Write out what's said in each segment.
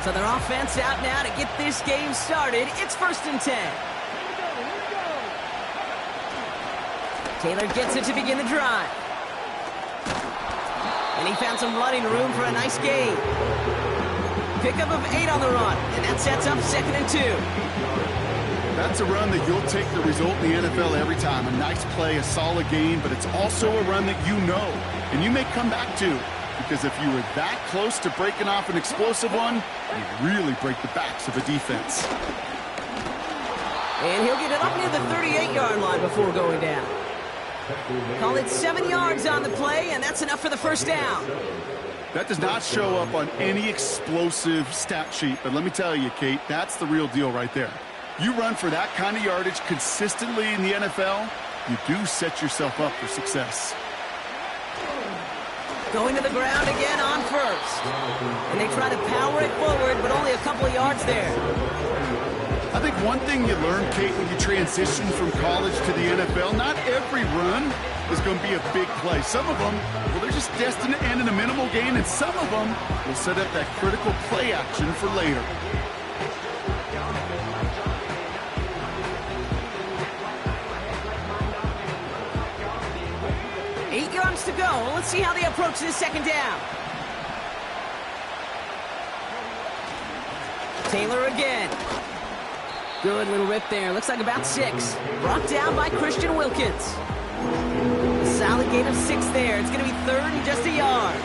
So their offense out now to get this game started. It's 1st and 10. Taylor gets it to begin the drive. And he found some running room for a nice gain. Pickup of 8 on the run, and that sets up 2nd and 2. That's a run that you'll take the result in the NFL every time. A nice play, a solid gain, but it's also a run that you know, and you may come back to. Because if you were that close to breaking off an explosive one, you really break the backs of a defense. And he'll get it up near the 38-yard line before going down. Call it 7 yards on the play, and that's enough for the 1st down. That does not show up on any explosive stat sheet, but let me tell you, Kate, that's the real deal right there. You run for that kind of yardage consistently in the NFL, you do set yourself up for success. Going to the ground again on 1st. And they try to power it forward, but only a couple of yards there. I think one thing you learn, Kate, when you transition from college to the NFL, not every run is going to be a big play. Some of them, well, they're just destined to end in a minimal gain, and some of them will set up that critical play action for later. To go. Let's see how they approach this 2nd down. Taylor again. Good little rip there. Looks like about 6. Brought down by Christian Wilkins. A solid gain of 6 there. It's going to be 3rd and just a yard.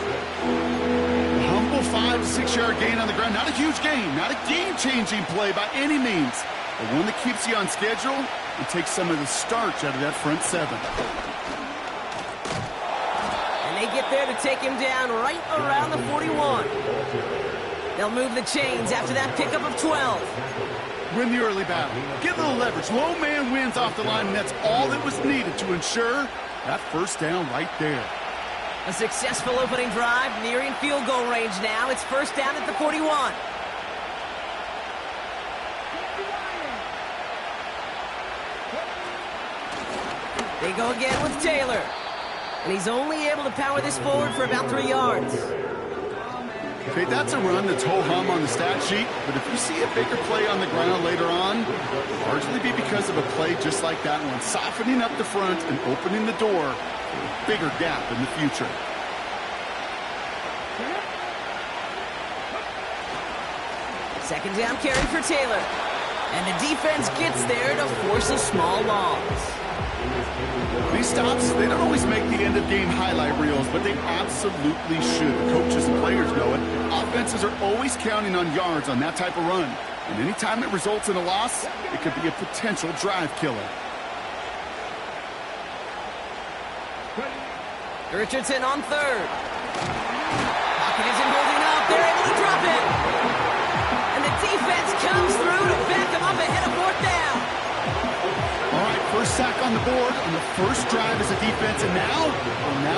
Humble 5 to 6 yard gain on the ground. Not a huge gain. Not a game-changing play by any means. But one that keeps you on schedule and takes some of the starch out of that front 7. They get there to take him down right around the 41. They'll move the chains after that pickup of 12. Win the early battle. Get a little leverage. Low man wins off the line, and that's all that was needed to ensure that 1st down right there. A successful opening drive, nearing field goal range now. It's 1st down at the 41. They go again with Taylor. And he's only able to power this forward for about 3 yards. Okay, that's a run that's ho-hum on the stat sheet, but if you see a bigger play on the ground later on, it'll largely be because of a play just like that one, softening up the front and opening the door for a bigger gap in the future. Second down carry for Taylor. And the defense gets there to force a small loss. These stops, they don't always make the end-of-game highlight reels, but they absolutely should. Coaches and players know it. Offenses are always counting on yards on that type of run. And anytime it results in a loss, it could be a potential drive killer. Richardson on 3rd. Pocket isn't holding up. They're able to drop it. And the defense comes through to back them up ahead of 4th down. All right, first sack on the board on the first drive as a defense, and now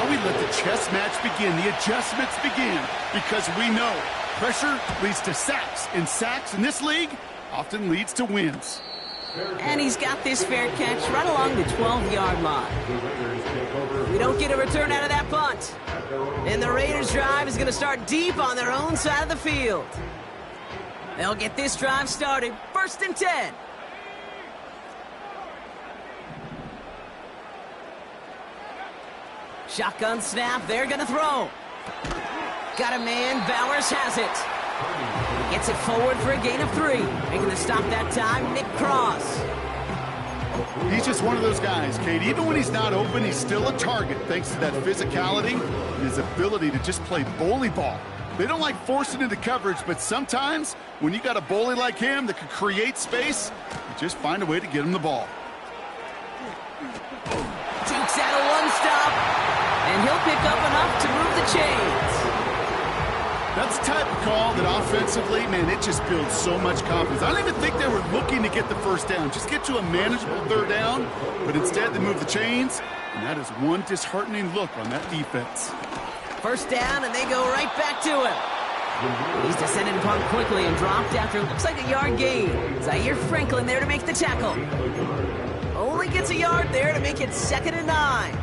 we let the chess match begin, the adjustments begin, because we know pressure leads to sacks, and sacks in this league often leads to wins. And he's got this fair catch right along the 12-yard line. We don't get a return out of that punt. And the Raiders' drive is going to start deep on their own side of the field. They'll get this drive started, 1st and 10. Shotgun snap, they're going to throw. Got a man, Bowers has it. Gets it forward for a gain of 3. Making the stop that time, Nick Cross. He's just one of those guys, Kate. Even when he's not open, he's still a target thanks to that physicality and his ability to just play bully ball. They don't like forcing into coverage, but sometimes when you got a bully like him that can create space, you just find a way to get him the ball. Dukes out of one stop. And he'll pick up enough to move the chains. That's the type of call that offensively, man, it just builds so much confidence. I don't even think they were looking to get the 1st down, just get to a manageable 3rd down, but instead they move the chains, and that is one disheartening look on that defense. 1st down, and they go right back to him. He's descended upon quickly and dropped after looks like a yard gain. Zaire Franklin there to make the tackle. Only gets a yard there to make it 2nd and 9.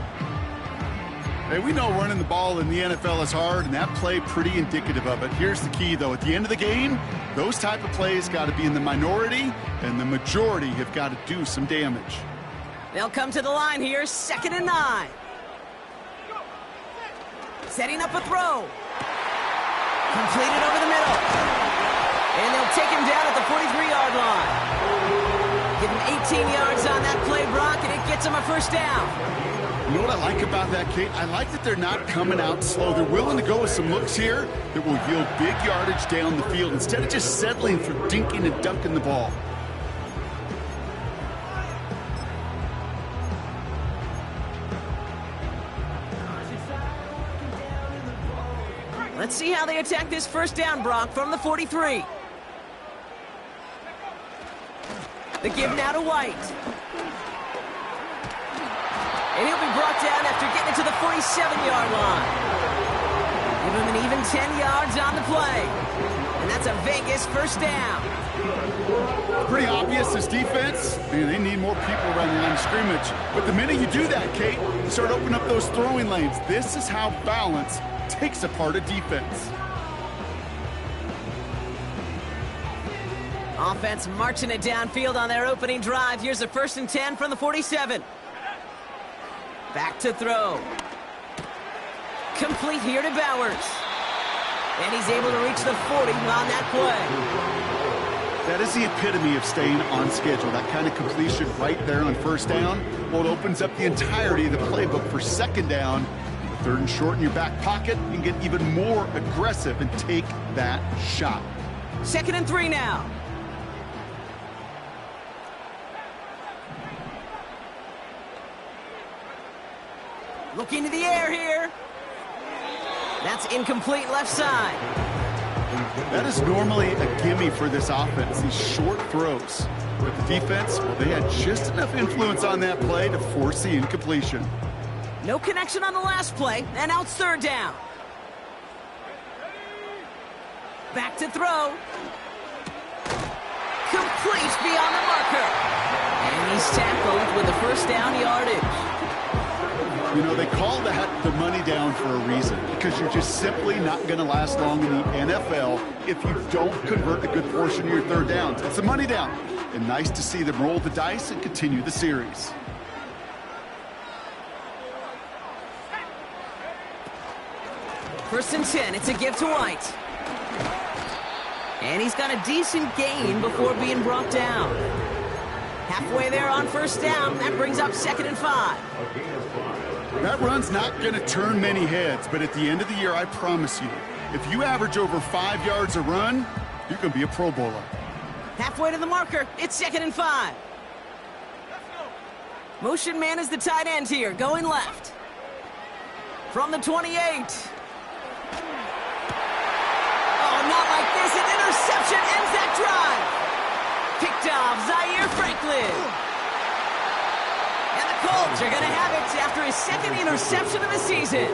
Hey, we know running the ball in the NFL is hard, and that play pretty indicative of it. Here's the key, though. At the end of the game, those type of plays got to be in the minority, and the majority have got to do some damage. They'll come to the line here, 2nd and 9. Setting up a throw. Completed over the middle. And they'll take him down at the 43-yard line. Give him 18 yards on that play, Brock, and it gets him a first down. You know what I like about that, Kate? I like that they're not coming out slow. They're willing to go with some looks here that will yield big yardage down the field instead of just settling for dinking and dunking the ball. Let's see how they attack this first down, Brock, from the 43. The give now to White. And he'll be brought down after getting it to the 47-yard line. Give him an even 10 yards on the play. And that's a Vegas first down. Pretty obvious, this defense, man, they need more people around the line of scrimmage. But the minute you do that, Kate, you start opening up those throwing lanes. This is how balance takes apart a defense. Offense marching it downfield on their opening drive. Here's a 1st and 10 from the 47. Back to throw. Complete here to Bowers. And he's able to reach the 40 on that play. That is the epitome of staying on schedule. That kind of completion right there on first down. Well, it opens up the entirety of the playbook for second down. 3rd and short in your back pocket. You can get even more aggressive and take that shot. 2nd and 3 now. Looking to the air here. That's incomplete left side. That is normally a gimme for this offense, these short throws. But the defense, well, they had just enough influence on that play to force the incompletion. No connection on the last play, and now it's 3rd down. Back to throw. Complete beyond the marker. And he's tackled with the first down yardage. You know, they call that the money down for a reason, because you're just simply not going to last long in the NFL if you don't convert a good portion of your 3rd downs. It's the money down. And nice to see them roll the dice and continue the series. First and 10, it's a give to White. And he's got a decent gain before being brought down. Halfway there on first down, that brings up 2nd and 5. That run's not going to turn many heads, but at the end of the year, I promise you, if you average over 5 yards a run, you're going to be a Pro Bowler. Halfway to the marker, it's 2nd and 5. Motion man is the tight end here, going left. From the 28. Oh, not like this. An interception ends that drive. Picked off Zaire Franklin. And the Colts are going to have it after his 2nd interception of the season.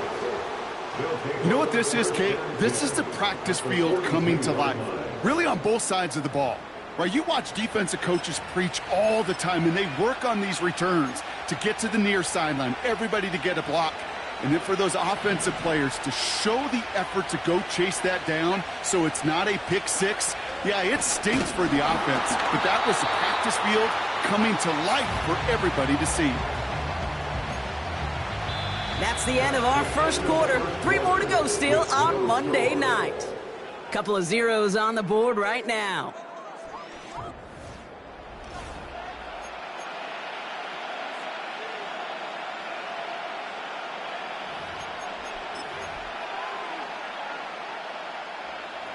You know what this is, Kate? This is the practice field coming to life. Really on both sides of the ball. Right, you watch defensive coaches preach all the time, and they work on these returns to get to the near sideline, everybody to get a block. And then for those offensive players to show the effort to go chase that down so it's not a pick six, yeah, it stinks for the offense, but that was the practice field coming to life for everybody to see. That's the end of our first quarter. 3 more to go still on Monday night. Couple of zeros on the board right now.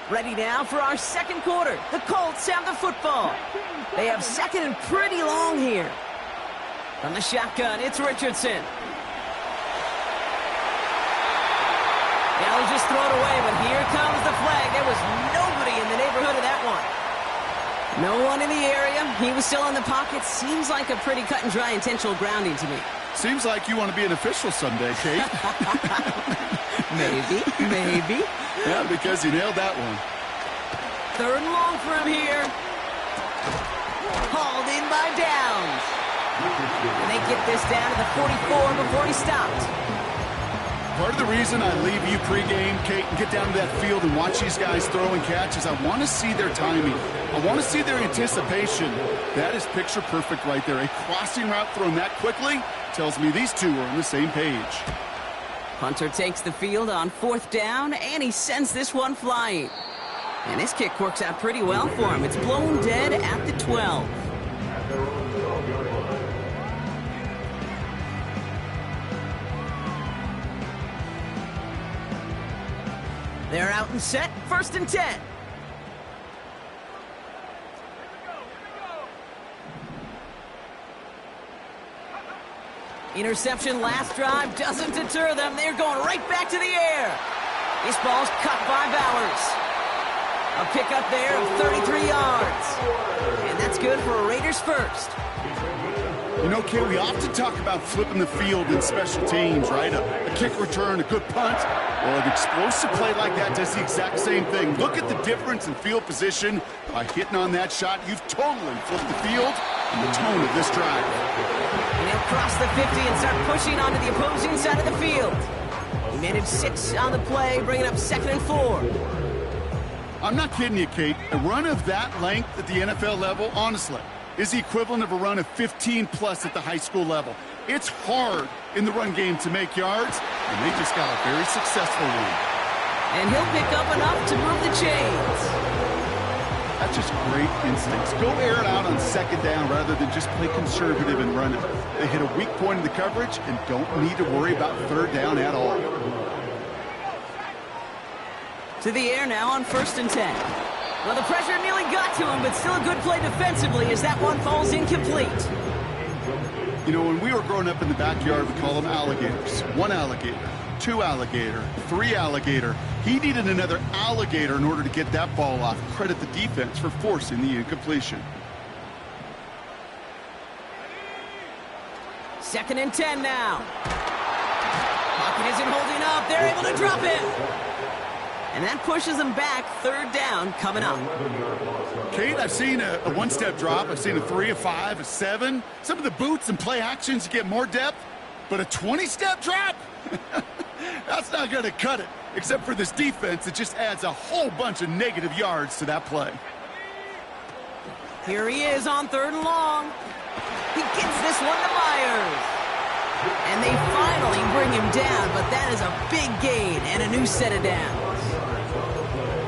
Ready now for our second quarter. The Colts have the football. They have 2nd and pretty long here. From the shotgun, it's Richardson. They'll just throw it away, but here comes the flag. There was nobody in the neighborhood of that one. No one in the area. He was still in the pocket. Seems like a pretty cut and dry intentional grounding to me. Seems like you want to be an official someday, Kate. Maybe. Yeah, because you nailed that one. 3rd and long for him here. Hauled in by Downs. And they get this down to the 44 before he stopped. Part of the reason I leave you pregame, Kate, and get down to that field and watch these guys throw and catch is I want to see their timing. I want to see their anticipation. That is picture perfect right there. A crossing route thrown that quickly tells me these two are on the same page. Punter takes the field on 4th down, and he sends this one flying. And this kick works out pretty well for him. It's blown dead at the 12. They're out and set, 1st and 10. Interception last drive doesn't deter them. They're going right back to the air. This ball's cut by Bowers. A pickup there of 33 yards. And that's good for a Raiders first. You know, Kate, we often talk about flipping the field in special teams, right? A kick return, a good punt. Well, an explosive play like that does the exact same thing. Look at the difference in field position. By hitting on that shot, you've totally flipped the field and the tone of this drive. And he'll cross the 50 and start pushing onto the opposing side of the field. He managed 6 on the play, bringing up 2nd and 4. I'm not kidding you, Kate. A run of that length at the NFL level, honestly, is the equivalent of a run of 15-plus at the high school level. It's hard in the run game to make yards, and they just got a very successful one. And he'll pick up enough to move the chains. That's just great instincts. Go air it out on 2nd down rather than just play conservative and run it. They hit a weak point in the coverage and don't need to worry about 3rd down at all. To the air now on 1st and 10. Well, the pressure nearly got to him, but still a good play defensively as that one falls incomplete. You know, when we were growing up in the backyard, we call them alligators. 1 alligator, 2 alligator, 3 alligator. He needed another alligator in order to get that ball off. Credit the defense for forcing the incompletion. 2nd and 10 now. Pocket isn't holding up. They're able to drop it. And that pushes them back. 3rd down coming up. Kate, I've seen a 1-step drop. I've seen a 3, a 5, a 7. Some of the boots and play actions get more depth. But a 20-step drop? That's not going to cut it. Except for this defense, it just adds a whole bunch of negative yards to that play. Here he is on 3rd and long. He gets this one to Myers. And they finally bring him down, but that is a big gain and a new set of downs.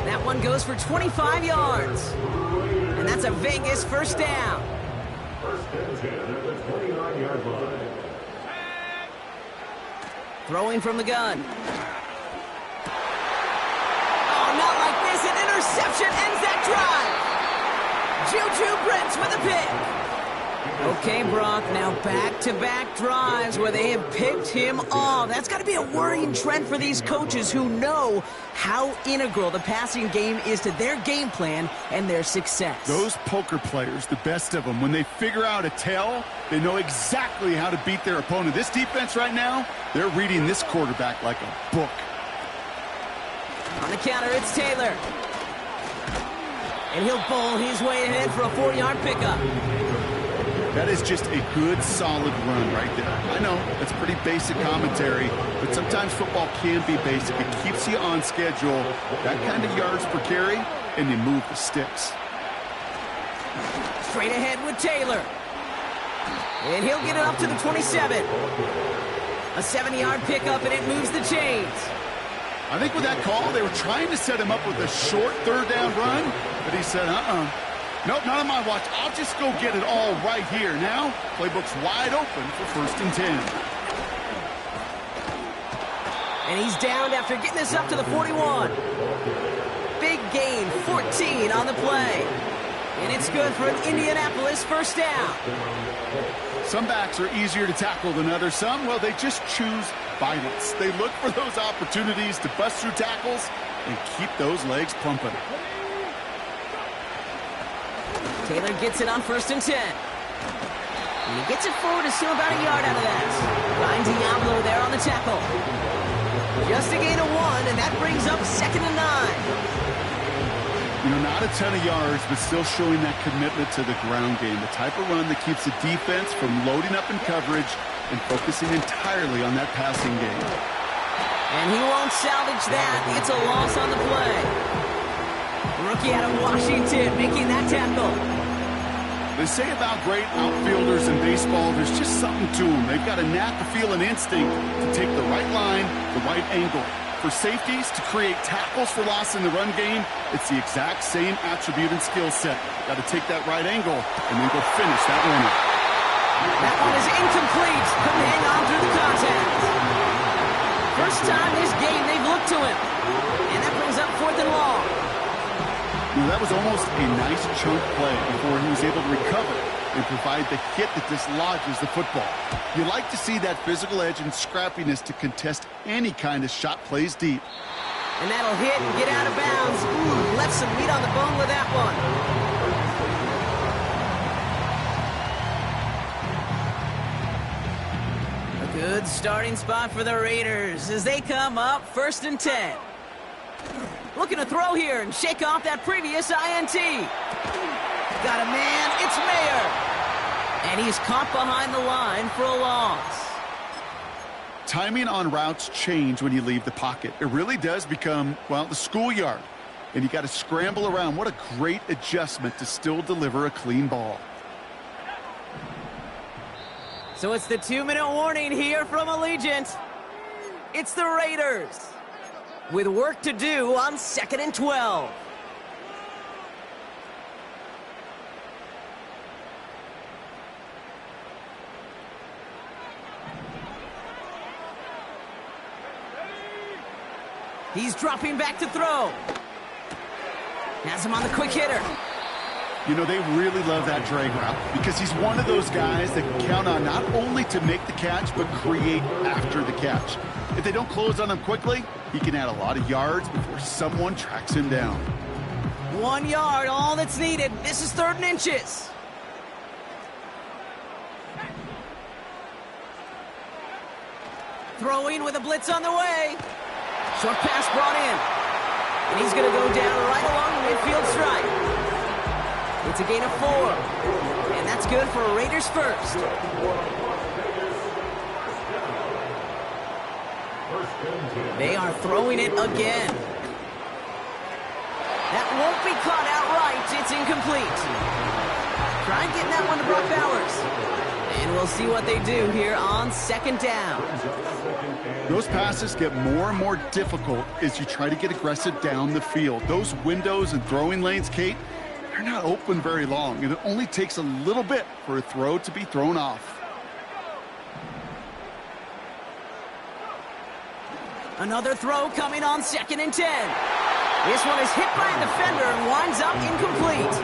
That one goes for 25 yards. And that's a Vegas 1st down. Throwing from the gun. Oh, not like this. An interception ends that drive. Juju Brents with a pick. Okay, Brock, now back-to-back drives where they have picked him off. That's got to be a worrying trend for these coaches who know how integral the passing game is to their game plan and their success. Those poker players, the best of them, when they figure out a tell, they know exactly how to beat their opponent. This defense right now, they're reading this quarterback like a book. On the counter, it's Taylor. And he'll bowl his way ahead for a 4-yard pickup. That is just a good, solid run right there. I know, that's pretty basic commentary, but sometimes football can be basic. It keeps you on schedule, that kind of yards per carry, and you move the sticks. Straight ahead with Taylor. And he'll get it up to the 27. A 70-yard pickup, and it moves the chains. I think with that call, they were trying to set him up with a short 3rd down run, but he said, nope, not on my watch. I'll just go get it all right here. Now, playbook's wide open for 1st and 10. And he's downed after getting this up to the 41. Big gain, 14 on the play. And it's good for an Indianapolis 1st down. Some backs are easier to tackle than others. Some, well, they just choose violence. They look for those opportunities to bust through tackles and keep those legs pumping. Taylor gets it on 1st and 10. And he gets it forward to steal about a yard out of that. Ryan Diablo there on the tackle. Just a gain of 1, and that brings up 2nd and 9. You know, not a ton of yards, but still showing that commitment to the ground game. The type of run that keeps the defense from loading up in coverage and focusing entirely on that passing game. And he won't salvage that. It's a loss on the play. Rookie out of Washington making that tackle. They say about great outfielders in baseball, there's just something to them. They've got a knack, a feel, an instinct to take the right line, the right angle. For safeties, to create tackles for loss in the run game, it's the exact same attribute and skill set. Got to take that right angle and then go finish that runner. That one is incomplete. Couldn't hang on through the contact. First time this game they've looked to him. And that brings up 4th and long. That was almost a nice chunk play before he was able to recover and provide the hit that dislodges the football. You like to see that physical edge and scrappiness to contest any kind of shot plays deep. And that'll hit and get out of bounds. Ooh, left some meat on the bone with that one. A good starting spot for the Raiders as they come up 1st and 10. Looking to throw here and shake off that previous INT. Got a man, it's Mayer. And he's caught behind the line for a loss. Timing on routes change when you leave the pocket. It really does become, well, the schoolyard. And you got to scramble around. What a great adjustment to still deliver a clean ball. So it's the 2-minute warning here from Allegiant. It's the Raiders with work to do on 2nd and 12. He's dropping back to throw. Has him on the quick hitter. You know, they really love that drag route because he's one of those guys that can count on not only to make the catch, but create after the catch. If they don't close on him quickly, he can add a lot of yards before someone tracks him down. 1 yard, all that's needed. This is 3rd and inches. Throwing with a blitz on the way. Short pass brought in. And he's going to go down right along the midfield stripe. It's a gain of 4. And that's good for Raiders first. They are throwing it again. That won't be caught outright. It's incomplete. Try getting that one to Brock Bowers. And we'll see what they do here on 2nd down. Those passes get more and more difficult as you try to get aggressive down the field. Those windows and throwing lanes, Kate, they're not open very long, and it only takes a little bit for a throw to be thrown off. Another throw coming on 2nd and 10. This one is hit by a defender and winds up incomplete.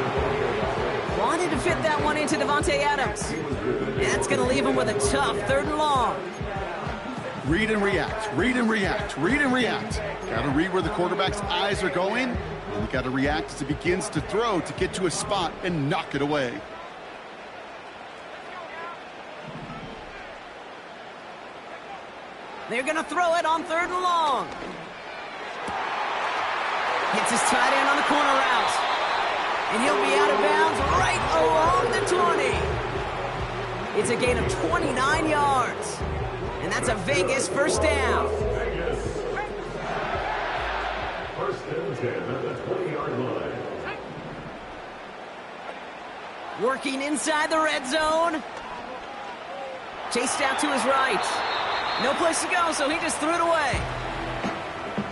Wanted to fit that one into Devontae Adams. And that's going to leave him with a tough 3rd and long. Read and react, read and react, read and react. Got to read where the quarterback's eyes are going, and you got to react as he begins to throw to get to a spot and knock it away. They're going to throw it on 3rd and long. Hits his tight end on the corner route. And he'll be out of bounds right along the 20. It's a gain of 29 yards. And that's a Vegas 1st down. First and 10 at the 20-yard line. Working inside the red zone. Chased out to his right. No place to go, so he just threw it away.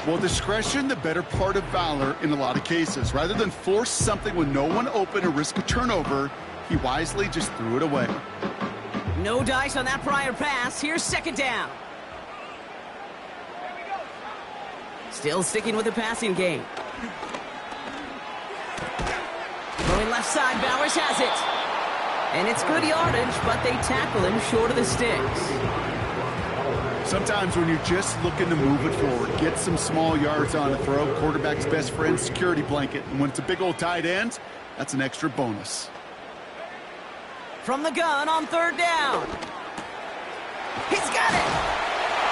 Well, discretion, the better part of valor in a lot of cases. Rather than force something with no one open or risk a turnover, he wisely just threw it away. No dice on that prior pass. Here's 2nd down. Still sticking with the passing game. Going left side, Bowers has it. And it's good yardage, but they tackle him short of the sticks. Sometimes when you're just looking to move it forward, get some small yards on a throw, quarterback's best friend, security blanket. And when it's a big old tight end, that's an extra bonus. From the gun on 3rd down. He's got it.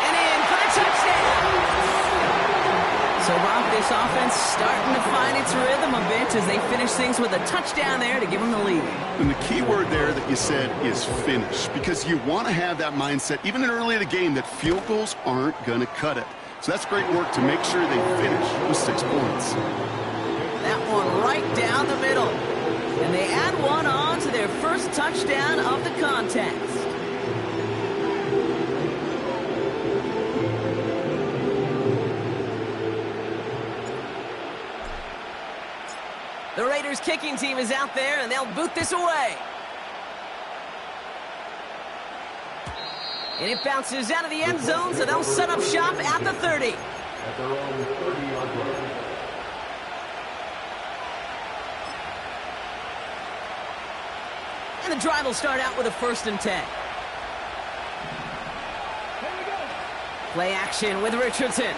And in for the touchdown. So, Rob, this offense starting to find its rhythm a bit as they finish things with a touchdown there to give them the lead. And the key word there that you said is finish, because you want to have that mindset, even early in the game, that field goals aren't going to cut it. So that's great work to make sure they finish with 6 points. That one right down the middle. And they add one on to their first touchdown of the contest. The Raiders kicking team is out there, and they'll boot this away. And it bounces out of the end zone, so they'll set up shop at the 30. At their own 30-yard line. And the drive will start out with a 1st and 10. Play action with Richardson.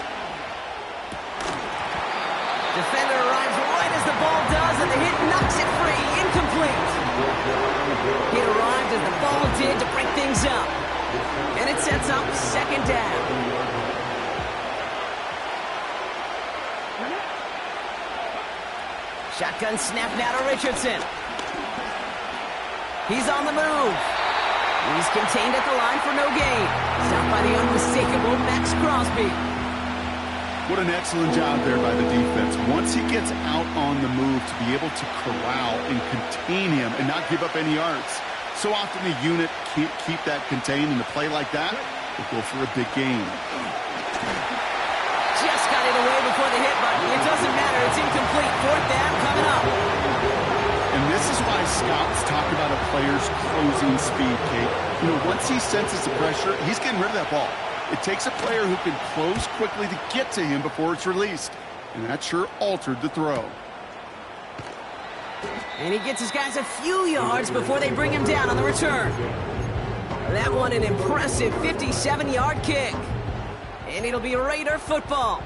Defender arrives right as the ball does, and the hit knocks it free. Incomplete. He arrived as the ball did to break things up. And it sets up 2nd down. Shotgun snap now to Richardson. He's on the move. He's contained at the line for no gain. Stopped by the unmistakable Max Crosby. What an excellent job there by the defense. Once he gets out on the move, to be able to corral and contain him and not give up any yards. So often the unit can't keep that contained, and a play like that will go for a big gain. Just got it away before the hit, but it doesn't matter. It's incomplete. 4th down coming up. And this is why scouts talk about a player's closing speed, Kate. You know, once he senses the pressure, he's getting rid of that ball. It takes a player who can close quickly to get to him before it's released. And that sure altered the throw. And he gets his guys a few yards before they bring him down on the return. That one an impressive 57-yard kick. And it'll be Raider football.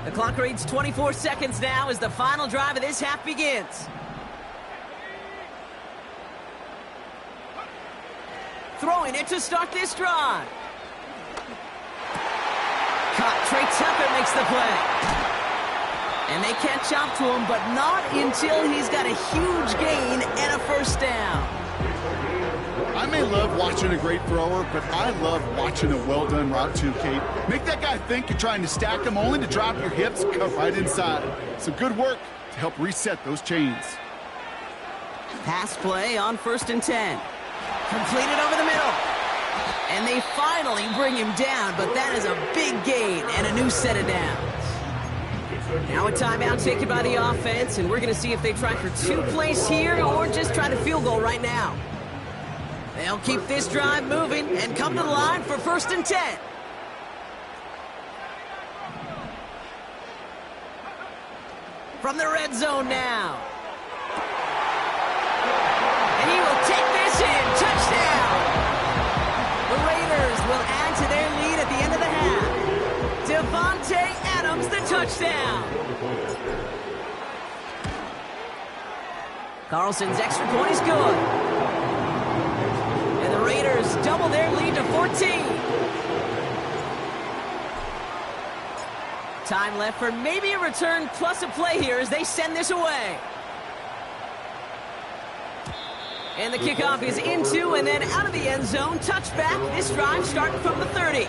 The clock reads 24 seconds now as the final drive of this half begins. Throwing it to start this drive. Caught. Trey Tucker makes the play. And they catch up to him, but not until he's got a huge gain and a 1st down. I may love watching a great thrower, but I love watching a well-done route too, Kate. Make that guy think you're trying to stack him, only to drop your hips, cut right inside. Some good work to help reset those chains. Pass play on 1st and 10. Completed over the middle. And they finally bring him down, but that is a big gain and a new set of downs. Now a timeout taken by the offense, and we're going to see if they try for 2 plays here or just try to field goal right now. They'll keep this drive moving and come to the line for 1st and 10. From the red zone now. And he will take this in. Touchdown! The Raiders will add to their lead at the end of the half. Devontae Adams, the touchdown. Carlson's extra point is good. And the Raiders double their lead to 14. Time left for maybe a return plus a play here as they send this away. And the kickoff is into and then out of the end zone. Touchback. This drive starting from the 30.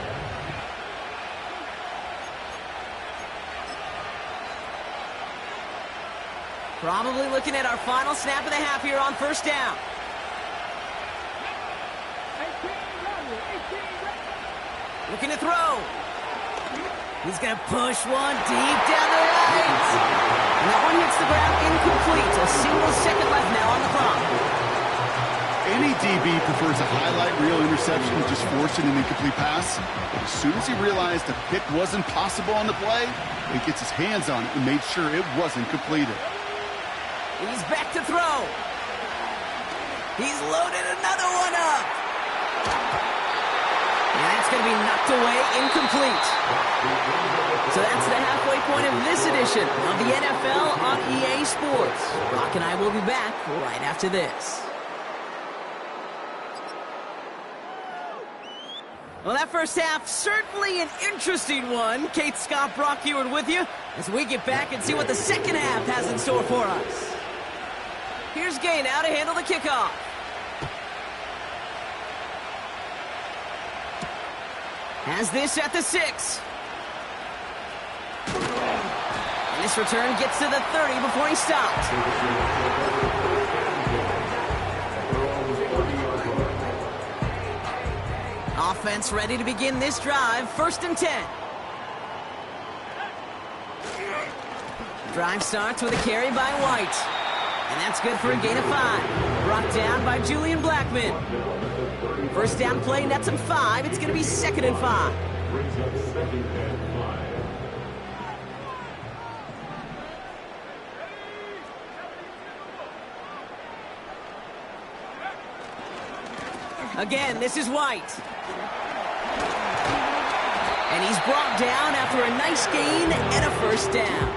Probably looking at our final snap of the half here on 1st down. Looking to throw. He's going to push one deep down the right. And that one hits the ground incomplete. A single second left now on the clock. Any DB prefers a highlight reel interception to just forcing an incomplete pass. But as soon as he realized the pick wasn't possible on the play, he gets his hands on it and made sure it wasn't completed. He's back to throw. He's loaded another one up. And that's going to be knocked away, incomplete. So that's the halfway point of this edition of the NFL on EA Sports. Brock and I will be back right after this. Well, that first half, certainly an interesting one. Kate, Scott, Brock Eward with you as we get back and see what the second half has in store for us. Here's Gay now to handle the kickoff. Has this at the 6. And this return gets to the 30 before he stops. Offense ready to begin this drive. 1st and 10. Drive starts with a carry by White. And that's good for a gain of 5. Brought down by Julian Blackman. 1st down play nets him 5. It's going to be 2nd and 5. Again, this is White. And he's brought down after a nice gain and a 1st down.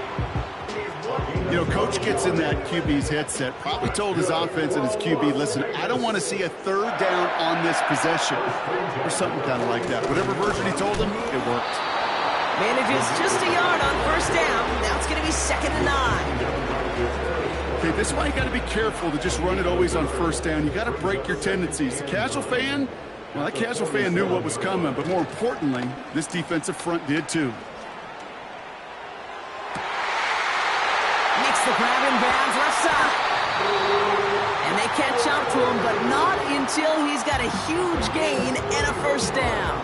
You know, Coach gets in that QB's headset, probably told his offense and his QB, listen, I don't want to see a 3rd down on this possession. Or something kind of like that. Whatever version he told him, it worked. Manages just a yard on 1st down. Now it's going to be 2nd and 9. Okay, this is why you got to be careful to just run it always on 1st down. You got to break your tendencies. The casual fan, well, that casual fan knew what was coming, but more importantly, this defensive front did too. Makes the grab in bounds left side. And they catch up to him, but not until he's got a huge gain and a 1st down.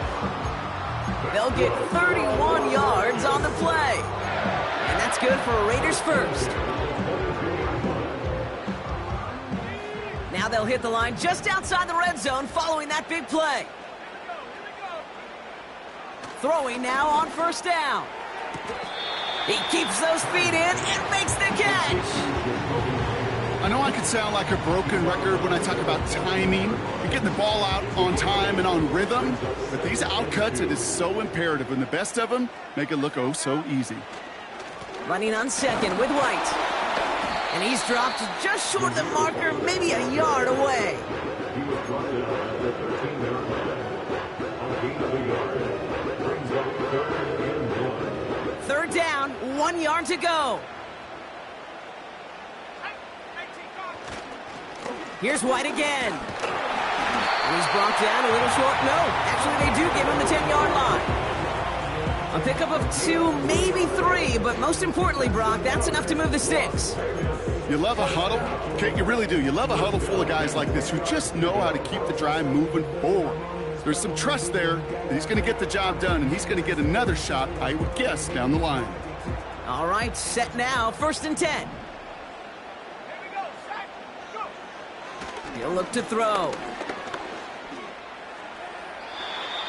They'll get 31 yards on the play. And that's good for a Raiders 1st. Now they'll hit the line just outside the red zone following that big play. Throwing now on 1st down. He keeps those feet in and makes the catch. I know I could sound like a broken record when I talk about timing and getting the ball out on time and on rhythm, but these outcuts, it is so imperative, and the best of them make it look oh so easy. Running on 2nd with White. And he's dropped just short of the marker, maybe a yard away. Third down, 1 yard to go. Here's White again. And he's brought down a little short. No, actually they do give him the 10-yard line. A pickup of 2, maybe 3, but most importantly, Brock, that's enough to move the sticks. You love a huddle. Okay, you really do. You love a huddle full of guys like this who just know how to keep the drive moving forward. There's some trust there that he's going to get the job done, and he's going to get another shot, I would guess, down the line. All right, set now, 1st and 10. He'll look to throw.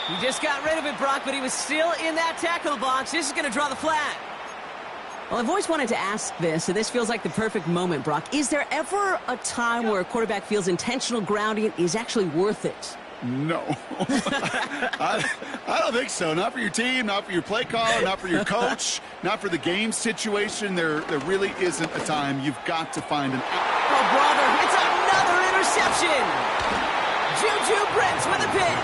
He just got rid of it, Brock, but he was still in that tackle box. This is going to draw the flag. Well, I've always wanted to ask this, and this feels like the perfect moment, Brock. Is there ever a time where a quarterback feels intentional grounding is actually worth it? No. I don't think so. Not for your team, not for your play caller, not for your coach, not for the game situation. There really isn't a time. You've got to find an out. Oh, brother, it's another interception. Juju Brents with a pick.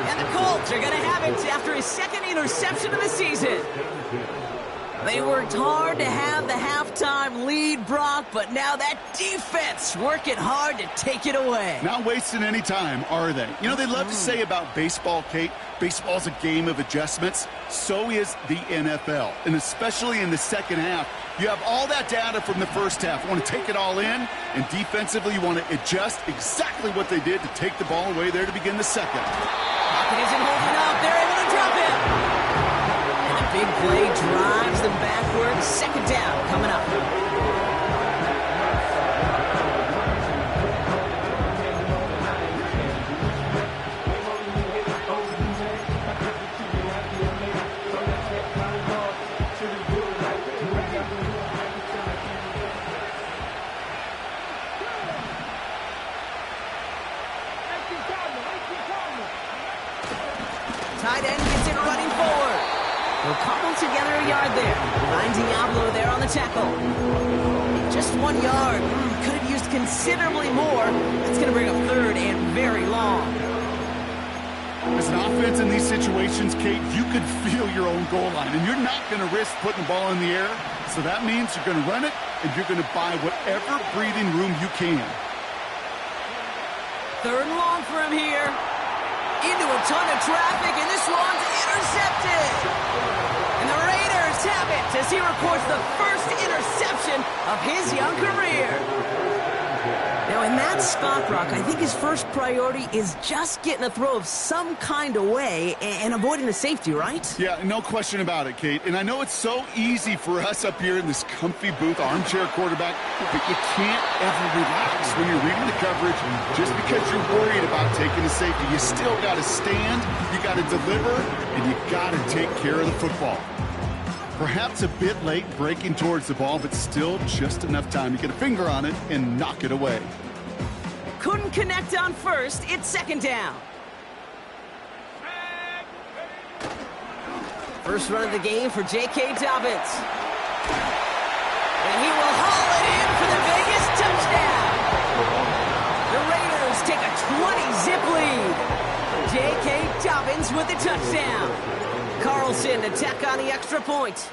And the Colts are going to have it after his 2nd interception of the season. They worked hard to have the halftime lead, Brock, but now that defense working hard to take it away. Not wasting any time, are they? You know, they love to say about baseball, Kate, baseball's a game of adjustments. So is the NFL, and especially in the second half. You have all that data from the first half. You want to take it all in, and defensively you want to adjust exactly what they did to take the ball away there to begin the second. Pocket isn't holding up. They're able to drop him. And a big play drives them backwards. 2nd down coming up. Tight end gets it running forward. They'll cobble together a yard there. Find Diablo there on the tackle. Just 1 yard. Could have used considerably more. That's going to bring up 3rd and very long. As an offense in these situations, Kate, you could feel your own goal line, and you're not going to risk putting the ball in the air. So that means you're going to run it, and you're going to buy whatever breathing room you can. 3rd and long for him here. into a ton of traffic, and this one's intercepted. And the Raiders have it as he records the first interception of his young career. Now, in that spot, Brock, I think his first priority is just getting a throw of some kind of way and avoiding the safety, right? Yeah, no question about it, Kate. And I know it's so easy for us up here in this comfy booth, armchair quarterback, but you can't ever relax when you're reading the coverage. Just because you're worried about taking a safety, you still got to stand, you got to deliver, and you got to take care of the football. Perhaps a bit late breaking towards the ball, but still just enough time to get a finger on it and knock it away. Couldn't connect on first. It's second down. First run of the game for J.K. Dobbins. And he will haul it in for the Vegas touchdown. The Raiders take a 20-zip lead. J.K. Dobbins with the touchdown. Carlson to tack on the extra point.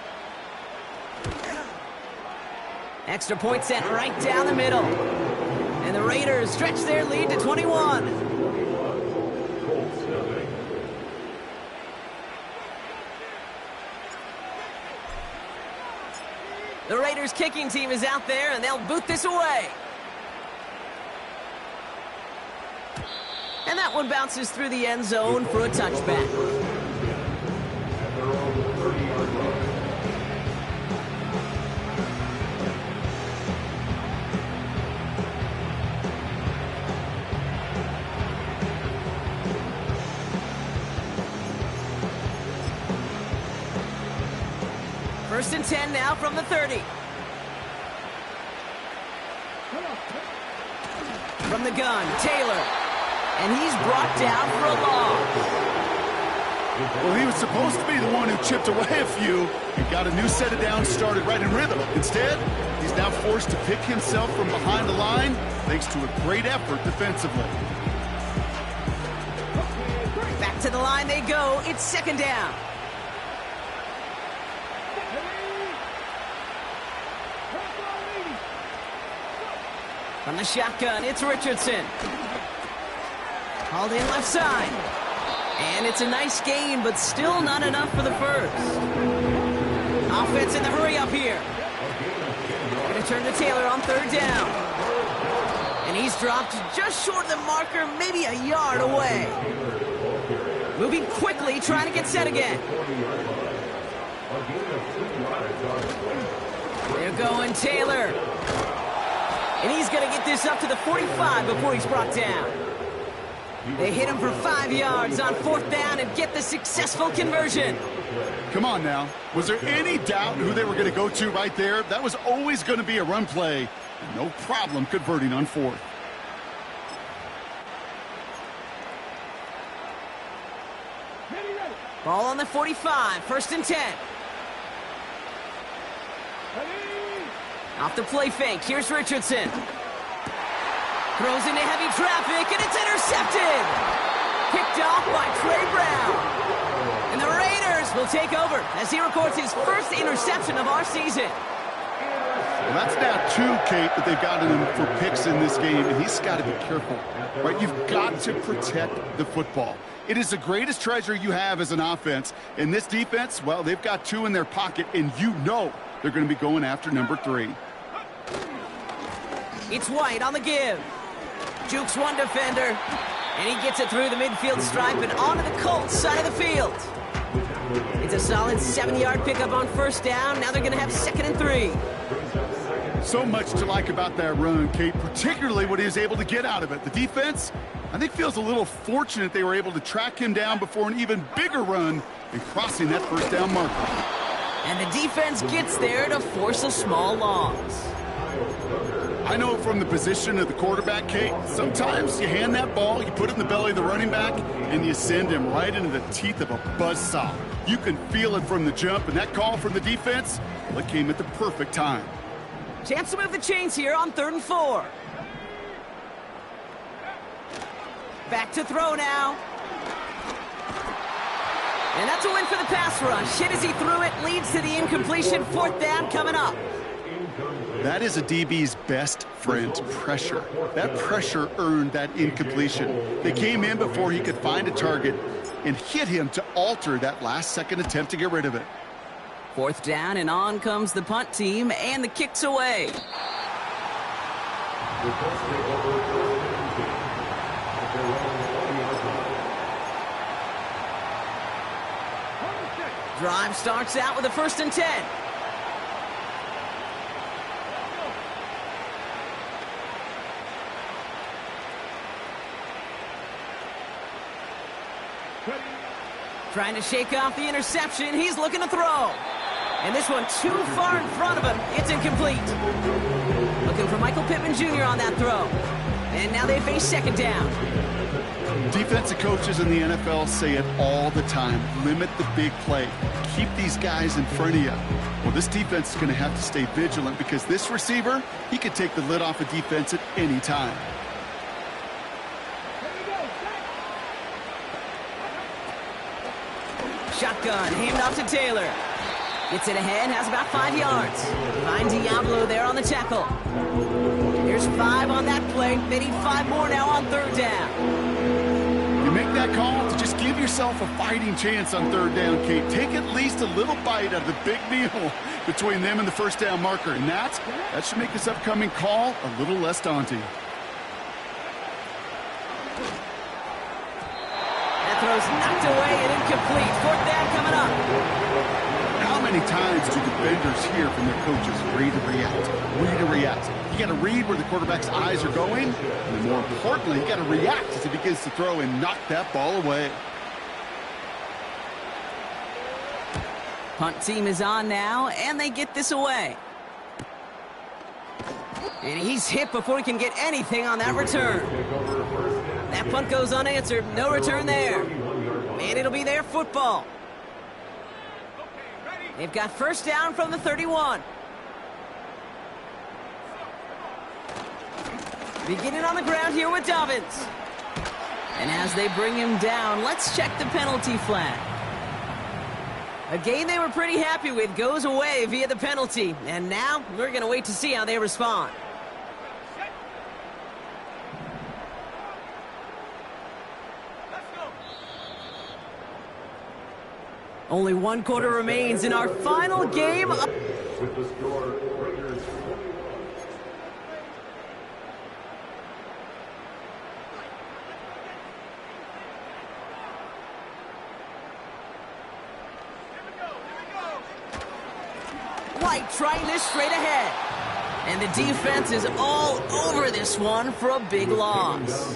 Extra point sent right down the middle. And the Raiders stretch their lead to 21. The Raiders kicking team is out there, and they'll boot this away. And that one bounces through the end zone for a touchback. First and 10 now from the 30. From the gun, Taylor. And he's brought down for a loss. Well, he was supposed to be the one who chipped away a few and got a new set of downs started right in rhythm. Instead, he's now forced to pick himself from behind the line thanks to a great effort defensively. Back to the line they go. It's second down. From the shotgun, it's Richardson. Hauled in left side. And it's a nice gain, but still not enough for the first. Offense in the hurry up here. Going to turn to Taylor on third down. And he's dropped just short of the marker, maybe a yard away. Moving quickly, trying to get set again. They're going Taylor. And he's going to get this up to the 45 before he's brought down. They hit him for 5 yards on fourth down and get the successful conversion. Come on now. Was there any doubt who they were going to go to right there? That was always going to be a run play. No problem converting on fourth. Ball on the 45, first and 10. Off the play fake, here's Richardson. Throws into heavy traffic, and it's intercepted! Picked off by Trey Brown. And the Raiders will take over as he records his first interception of our season. Well, that's now 2, Kate, that they've gotten him for picks in this game, and he's got to be careful. Right? You've got to protect the football. It is the greatest treasure you have as an offense. In this defense, well, they've got 2 in their pocket, and you know they're going to be going after number 3. It's White on the give. Jukes one defender, and he gets it through the midfield stripe and onto the Colts side of the field. It's a solid 7-yard pickup on first down. Now they're going to have second and 3. So much to like about that run, Kate, particularly what he was able to get out of it. The defense, I think, feels a little fortunate they were able to track him down before an even bigger run and crossing that first down marker. And the defense gets there to force a small loss. I know from the position of the quarterback, Kate, sometimes you hand that ball, you put it in the belly of the running back, and you send him right into the teeth of a buzzsaw. You can feel it from the jump, and that call from the defense, well, it came at the perfect time. Chance to move the chains here on 3rd and 4. Back to throw now. And that's a win for the pass rush. Hit as he threw it, leads to the incompletion. 4th down coming up. That is a DB's best friend, pressure. That pressure earned that incompletion. They came in before he could find a target and hit him to alter that last-second attempt to get rid of it. 4th down, and on comes the punt team, and the kick's away. Drive starts out with a 1st and 10. Trying to shake off the interception. He's looking to throw. And this one too far in front of him. It's incomplete. Looking for Michael Pittman Jr. on that throw. And now they face 2nd down. Defensive coaches in the NFL say it all the time. Limit the big play. Keep these guys in front of you. Well, this defense is going to have to stay vigilant because this receiver, he could take the lid off a defense at any time. Shotgun, handoff to Taylor. Gets it ahead, has about 5 yards. Find Diablo there on the tackle. Here's 5 on that play. They need 5 more now on 3rd down. You make that call to just give yourself a fighting chance on 3rd down, Kate. Take at least a little bite out of the big meal between them and the 1st down marker. And that should make this upcoming call a little less daunting. Throw's knocked away and incomplete. 4th down coming up. How many times do defenders hear from their coaches, read and react, read and react? You got to read where the quarterback's eyes are going, and more importantly, you got to react as he begins to throw and knock that ball away. Punt team is on now, and they get this away. And he's hit before he can get anything on that return. That punt goes unanswered. No return there. And it'll be their football. They've got 1st down from the 31. Beginning on the ground here with Dobbins. And as they bring him down, let's check the penalty flag. A game they were pretty happy with goes away via the penalty. And now we're going to wait to see how they respond. Only 1 quarter remains in our final game. With the score, Raiders 21. White trying this straight ahead. And the defense is all over this one for a big loss.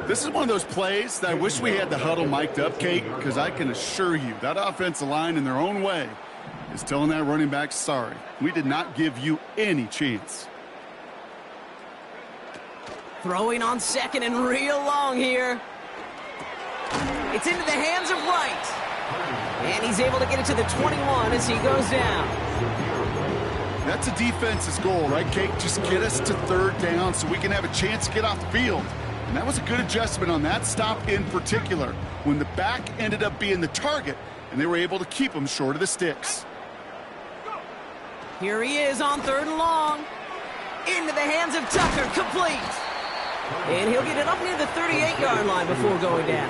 This is one of those plays that I wish we had the huddle mic'd up, Kate, because I can assure you that offensive line in their own way is telling that running back, sorry, we did not give you any chance. Throwing on 2nd and real long here. It's into the hands of Wright. And he's able to get it to the 21 as he goes down. That's a defense's goal, right, Kate? Just get us to 3rd down so we can have a chance to get off the field. And that was a good adjustment on that stop in particular, when the back ended up being the target, and they were able to keep him short of the sticks. Here he is on 3rd and long. Into the hands of Tucker, complete. And he'll get it up near the 38-yard line before going down.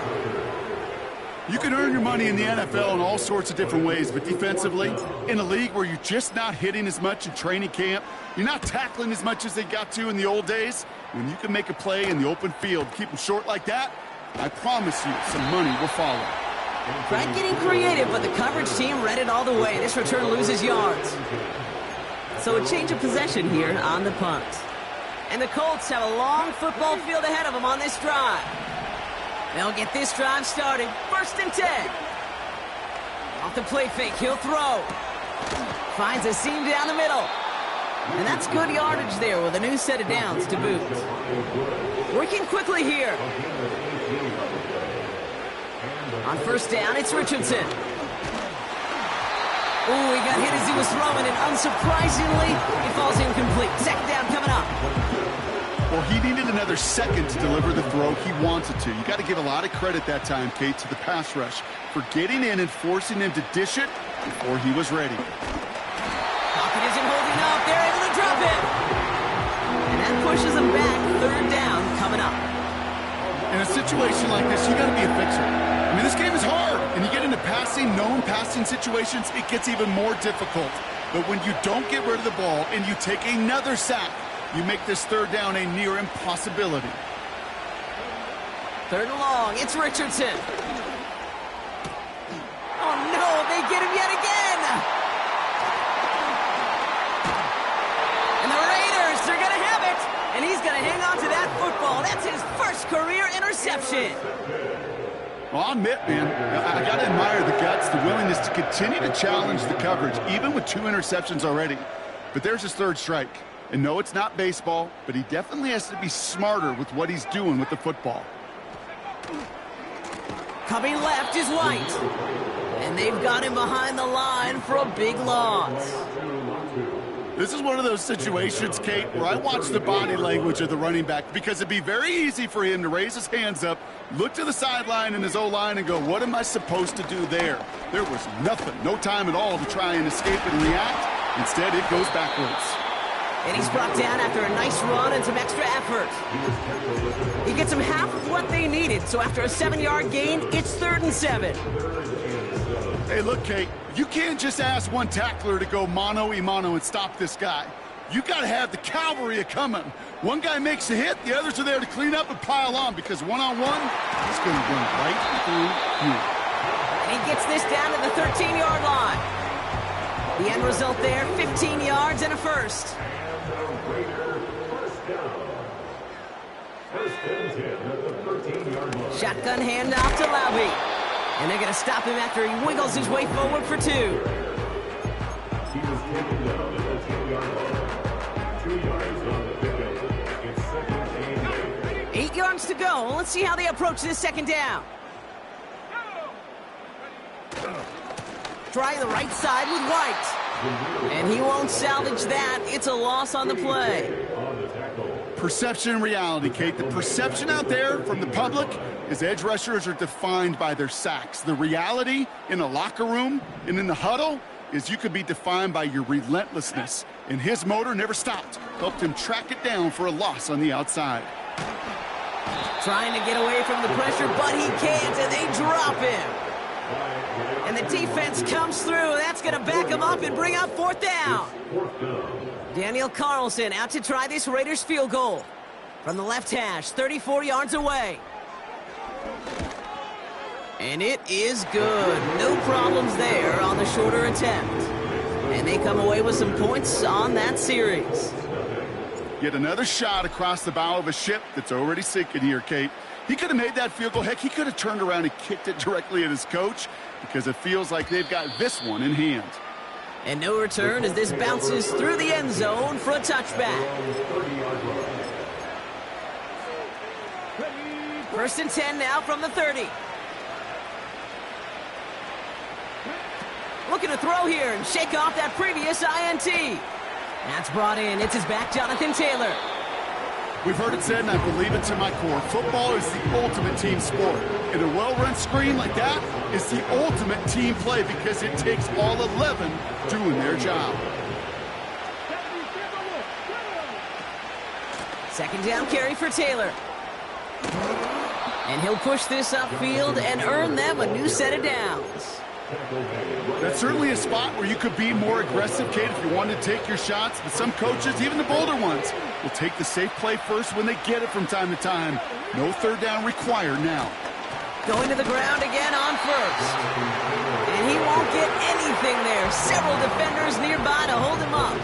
You can earn your money in the NFL in all sorts of different ways, but defensively, in a league where you're just not hitting as much in training camp, you're not tackling as much as they got to in the old days, when you can make a play in the open field, keep them short like that, I promise you some money will follow. Tried getting creative, but the coverage team read it all the way. This return loses yards. So a change of possession here on the punt. And the Colts have a long football field ahead of them on this drive. They'll get this drive started. 1st and 10. Off the play fake, he'll throw. Finds a seam down the middle. And that's good yardage there with a new set of downs to boot. Working quickly here. On 1st down, it's Richardson. Ooh, he got hit as he was throwing, and unsurprisingly, he falls incomplete. 2nd down coming up. Well, he needed another second to deliver the throw he wanted to. You got to give a lot of credit that time, Kate, to the pass rush for getting in and forcing him to dish it before he was ready. Pocket isn't holding up. They're into and pushes them back. Third down coming up. In a situation like this, you got to be a fixer. I mean, this game is hard, and you get into known passing situations, it gets even more difficult. But when you don't get rid of the ball and you take another sack, you make this third down a near impossibility. Third and long, it's Richardson. Oh no, they get him yet again! And the Raiders, they're gonna have it! And he's gonna hang on to that football. That's his first career interception. Well, I'll admit, man, I got to admire the guts, the willingness to continue to challenge the coverage, even with 2 interceptions already. But there's his third strike. And no, it's not baseball, but he definitely has to be smarter with what he's doing with the football. Coming left is White. And they've got him behind the line for a big loss. This is one of those situations, Kate, where I watch the body language of the running back because it'd be very easy for him to raise his hands up, look to the sideline in his O-line and go, what am I supposed to do there? There was nothing, no time at all to try and escape and react. Instead, it goes backwards. And he's brought down after a nice run and some extra effort. He gets them half of what they needed, so after a 7-yard gain, it's 3rd and 7. Hey, look, Kate, you can't just ask one tackler to go mano-a-mano and stop this guy. You got to have the cavalry coming. One guy makes a hit, the others are there to clean up and pile on because one-on-one, he's going to run right through you. And he gets this down to the 13-yard line. The end result there, 15 yards and a first. Shotgun handoff to Laube. And they're going to stop him after he wiggles his way forward for 2. He was taken down at the 10-yard line. 2 yards on the pickup. It's 2nd and 8. 8 yards to go. Let's see how they approach this 2nd down. Try the right side with White. And he won't salvage that. It's a loss on the play. Perception and reality, Kate. The perception out there from the public is edge rushers are defined by their sacks. The reality in a locker room and in the huddle is you could be defined by your relentlessness. And his motor never stopped. Helped him track it down for a loss on the outside. Trying to get away from the pressure, but he can't, and they drop him. And the defense comes through. That's going to back him up and bring up 4th down. Daniel Carlson out to try this Raiders field goal. From the left hash, 34 yards away. And it is good. No problems there on the shorter attempt. And they come away with some points on that series. Yet another shot across the bow of a ship that's already sinking here, Kate. He could have made that field goal. Heck, he could have turned around and kicked it directly at his coach because it feels like they've got this one in hand. And no return as this bounces through the end zone for a touchback. 1st and 10 now from the 30. Looking to throw here and shake off that previous INT. That's brought in. It's his back, Jonathan Taylor. We've heard it said, and I believe it to my core, football is the ultimate team sport. And a well-run screen like that is the ultimate team play because it takes all 11 doing their job. 2nd down carry for Taylor. And he'll push this upfield and earn them a new set of downs. That's certainly a spot where you could be more aggressive, Kate, if you wanted to take your shots. But some coaches, even the bolder ones, will take the safe play first when they get it from time to time. No 3rd down required now. Going to the ground again on 1st. And he won't get anything there. Several defenders nearby to hold him up.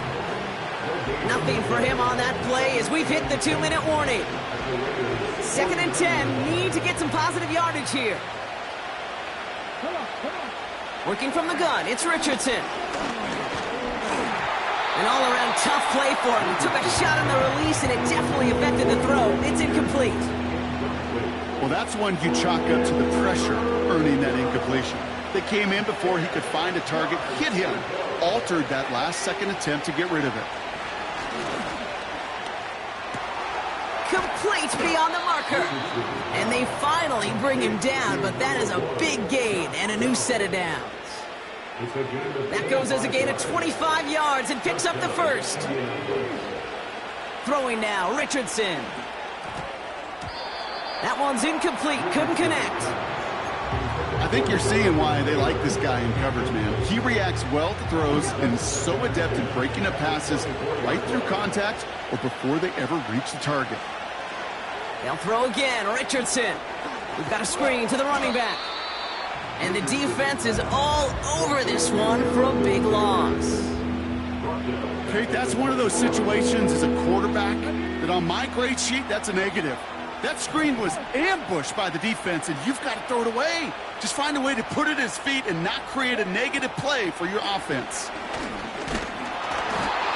Nothing for him on that play as we've hit the 2-minute warning. 2nd and 10. Need to get some positive yardage here. Working from the gun, it's Richardson. An all-around tough play for him. He took a shot on the release, and it definitely affected the throw. It's incomplete. Well, that's one you chalk up to the pressure earning that incompletion. They came in before he could find a target, hit him, altered that last-second attempt to get rid of it. Complete beyond the marker. And they finally bring him down, but that is a big gain and a new set of downs. That goes as a gain of 25 yards and picks up the first. Throwing now, Richardson. That one's incomplete, couldn't connect. I think you're seeing why they like this guy in coverage, man. He reacts well to throws and is so adept in breaking up passes right through contact or before they ever reach the target. They'll throw again, Richardson. We've got a screen to the running back. And the defense is all over this one for a big loss. Kate, that's one of those situations as a quarterback that on my grade sheet, that's a negative. That screen was ambushed by the defense, and you've got to throw it away. Just find a way to put it at his feet and not create a negative play for your offense.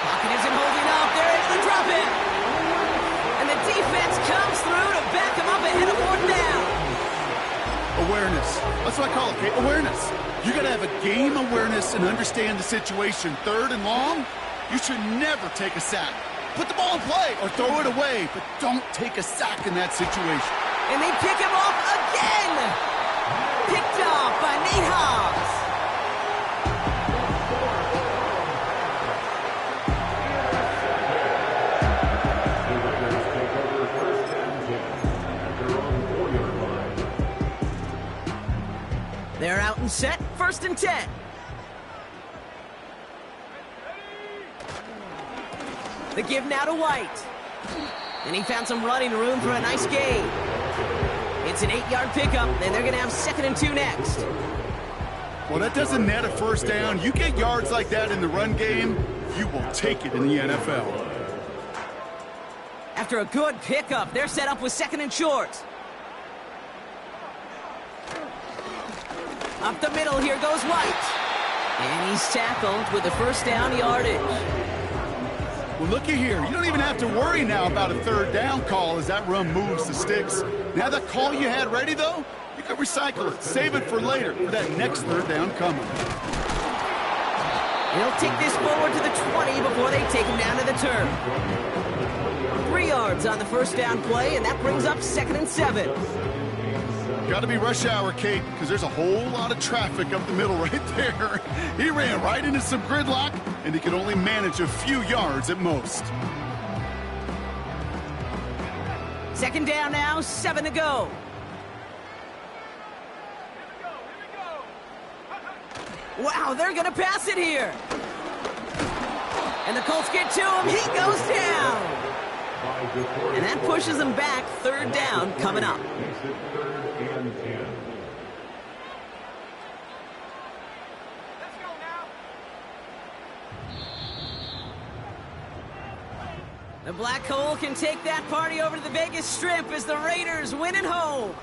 Pocket isn't holding up. They're able to drop it. And the defense comes through to back him up ahead of fourth down. Awareness. That's what I call it, Kate. Awareness. You got to have a game awareness and understand the situation. Third and long, you should never take a sack. Put the ball in play or throw it away, but don't take a sack in that situation. And they pick him off again. Picked off by Nate Hobbs. They're out and set, 1st and 10. The give now to White. And he found some running room for a nice gain. It's an 8-yard pickup, and they're going to have 2nd and 2 next. Well, that doesn't net a first down. You get yards like that in the run game, you will take it in the NFL. After a good pickup, they're set up with 2nd and short. Up the middle, here goes White. And he's tackled with the first down yardage. Well, looky here. You don't even have to worry now about a 3rd down call as that run moves the sticks. Now that call you had ready, though, you can recycle it. Save it for later, for that next 3rd down coming. He'll take this forward to the 20 before they take him down to the turn. 3 yards on the first down play, and that brings up 2nd and 7. Got to be rush hour, Kate, because there's a whole lot of traffic up the middle right there. He ran right into some gridlock, and he could only manage a few yards at most. 2nd down now, 7 to go. Wow, they're going to pass it here. And the Colts get to him. He goes down. And that pushes them back. 3rd down coming up. The Black Hole can take that party over to the Vegas Strip as the Raiders win at home.